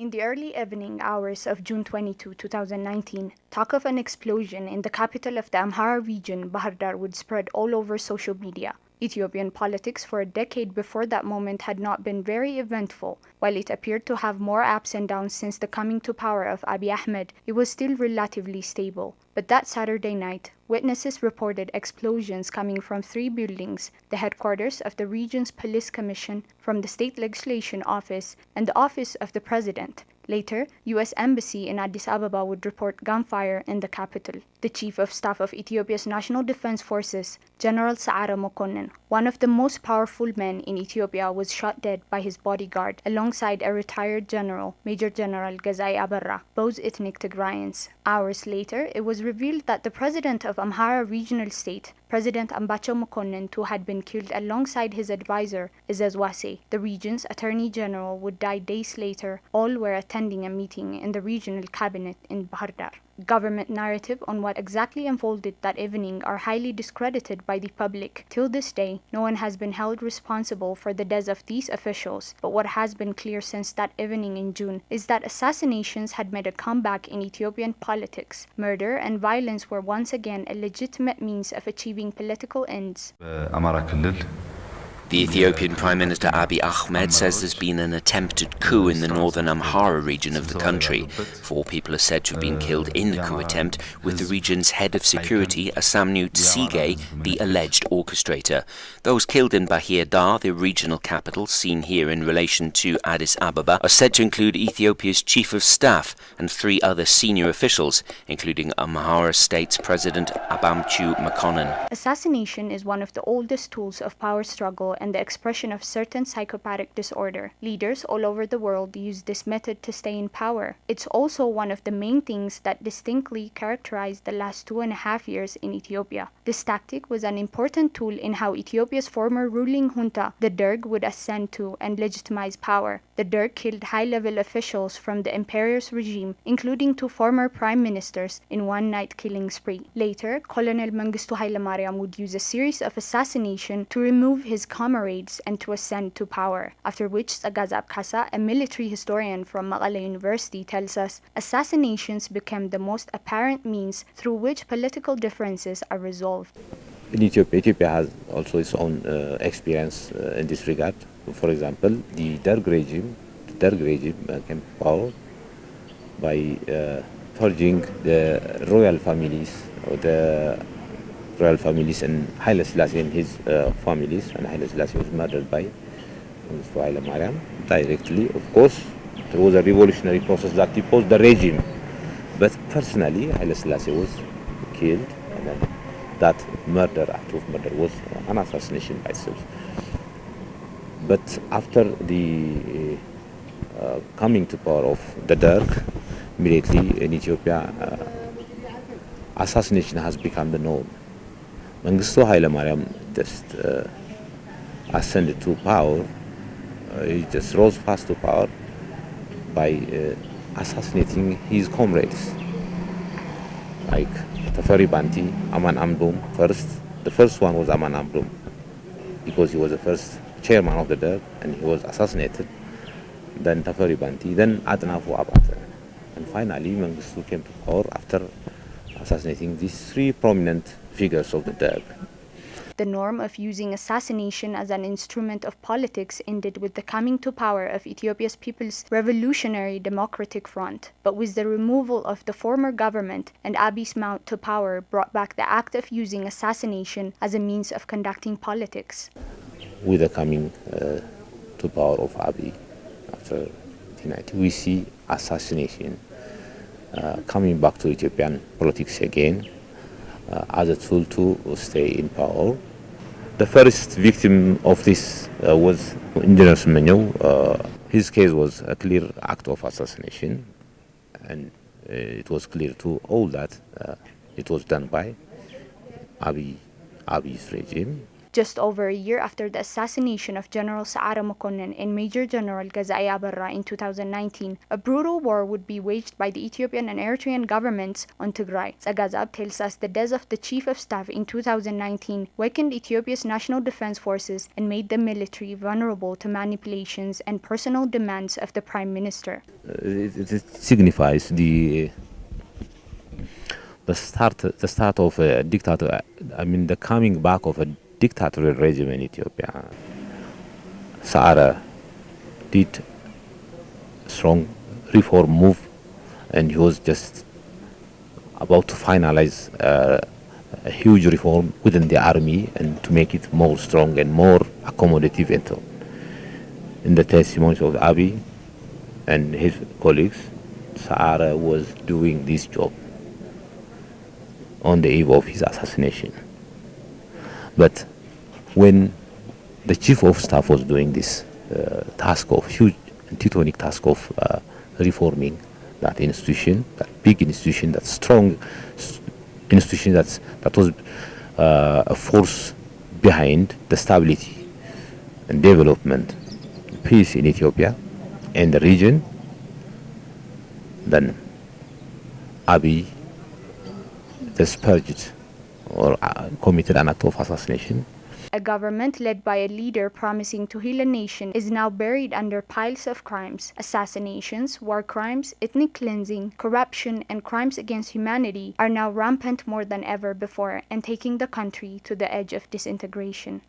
In the early evening hours of June 22, 2019, talk of an explosion in the capital of the Amhara region, Bahar Dar, would spread all over social media. Ethiopian politics for a decade before that moment had not been very eventful. While it appeared to have more ups and downs since the coming to power of Abiy Ahmed, it was still relatively stable. But that Saturday night, witnesses reported explosions coming from three buildings: the headquarters of the region's police commission, from the state legislation office, and the office of the president. Later, U.S. Embassy in Addis Ababa would report gunfire in the capital. The Chief of Staff of Ethiopia's National Defense Forces, General Sa'ara Mokonnin, one of the most powerful men in Ethiopia, was shot dead by his bodyguard alongside a retired general, Major General Gazai Abarra, both ethnic Tigrayans. Hours later, it was revealed that the president of Amhara Regional State, President Ambacho Mokonnin, too had been killed alongside his advisor, Izez Wase. The region's attorney general would die days later. All were attending a meeting in the regional cabinet in Bahar Dar. Government narrative on what exactly unfolded that evening are highly discredited by the public. Till this day, no one has been held responsible for the deaths of these officials, but what has been clear since that evening in June is that assassinations had made a comeback in Ethiopian politics. Murder and violence were once again a legitimate means of achieving political ends. The Ethiopian Prime Minister Abiy Ahmed says there's been an attempted coup in the northern Amhara region of the country. 4 people are said to have been killed in the coup attempt, with the region's head of security, Asamnu Tsige, the alleged orchestrator. Those killed in Bahir Dar, the regional capital, seen here in relation to Addis Ababa, are said to include Ethiopia's Chief of Staff and 3 other senior officials, including Amhara State's President Abamchu Mokonnin. Assassination is one of the oldest tools of power struggle and the expression of certain psychopathic disorder. Leaders all over the world use this method to stay in power. It's also one of the main things that distinctly characterized the last 2.5 years in Ethiopia. This tactic was an important tool in how Ethiopia's former ruling junta, the Derg, would ascend to and legitimize power. The Derg killed high-level officials from the imperious regime, including 2 former prime ministers, in one night killing spree. Later, Colonel Mengistu Haile Mariam would use a series of assassinations to remove his comrades and to ascend to power, after which Sagazab Kasa, a military historian from Maqala University, tells us assassinations became the most apparent means through which political differences are resolved. In Ethiopia has also its own experience in this regard. For example, the Derg regime came to power by purging the royal families, or the royal families, and Haile Selassie and his families, and Haile Selassie was murdered by Haile Mariam directly. Of course, there was a revolutionary process that deposed the regime, but personally Haile Selassie was killed, and then that act of murder was an assassination by itself. But after the coming to power of the Derg, immediately in Ethiopia, assassination has become the norm. Mengistu Haile Mariam just ascended to power. He just rose fast to power by assassinating his comrades, like Tafari Banti, Aman Amdum first. The first one was Aman Amdum, because he was the first chairman of the Derg, and he was assassinated. Then Tafari Banti, then Adnafu Abate, and finally Mengistu came to power after assassinating these 3 prominent figures of the Derg. The norm of using assassination as an instrument of politics ended with the coming to power of Ethiopia's People's Revolutionary Democratic Front. But with the removal of the former government and Abiy's mount to power brought back the act of using assassination as a means of conducting politics. With the coming to power of Abiy after 1990, we see assassination coming back to Ethiopian politics again, as a tool to stay in power. The first victim of this was Engineer Semenyo. His case was a clear act of assassination, and it was clear to all that it was done by Abiy's regime. Just over a year after the assassination of General Saara Mokonnin and Major General Gazai Abarra in 2019, a brutal war would be waged by the Ethiopian and Eritrean governments on Tigray. Sagazab tells us the death of the Chief of Staff in 2019 weakened Ethiopia's national defense forces and made the military vulnerable to manipulations and personal demands of the Prime Minister. It signifies the start of a dictator. I mean, the coming back of a dictatorial regime in Ethiopia. Saara did strong reform move, and he was just about to finalize a huge reform within the army and to make it more strong and more accommodative and so on. In the testimonies of Abiy and his colleagues, Saara was doing this job on the eve of his assassination. But when the chief of staff was doing this task of huge and titanic task of reforming that institution, that big institution, that strong institution that was a force behind the stability and development, peace in Ethiopia and the region, then Abiy just purged or committed an act of assassination. A government led by a leader promising to heal a nation is now buried under piles of crimes. Assassinations, war crimes, ethnic cleansing, corruption, and crimes against humanity are now rampant more than ever before and taking the country to the edge of disintegration.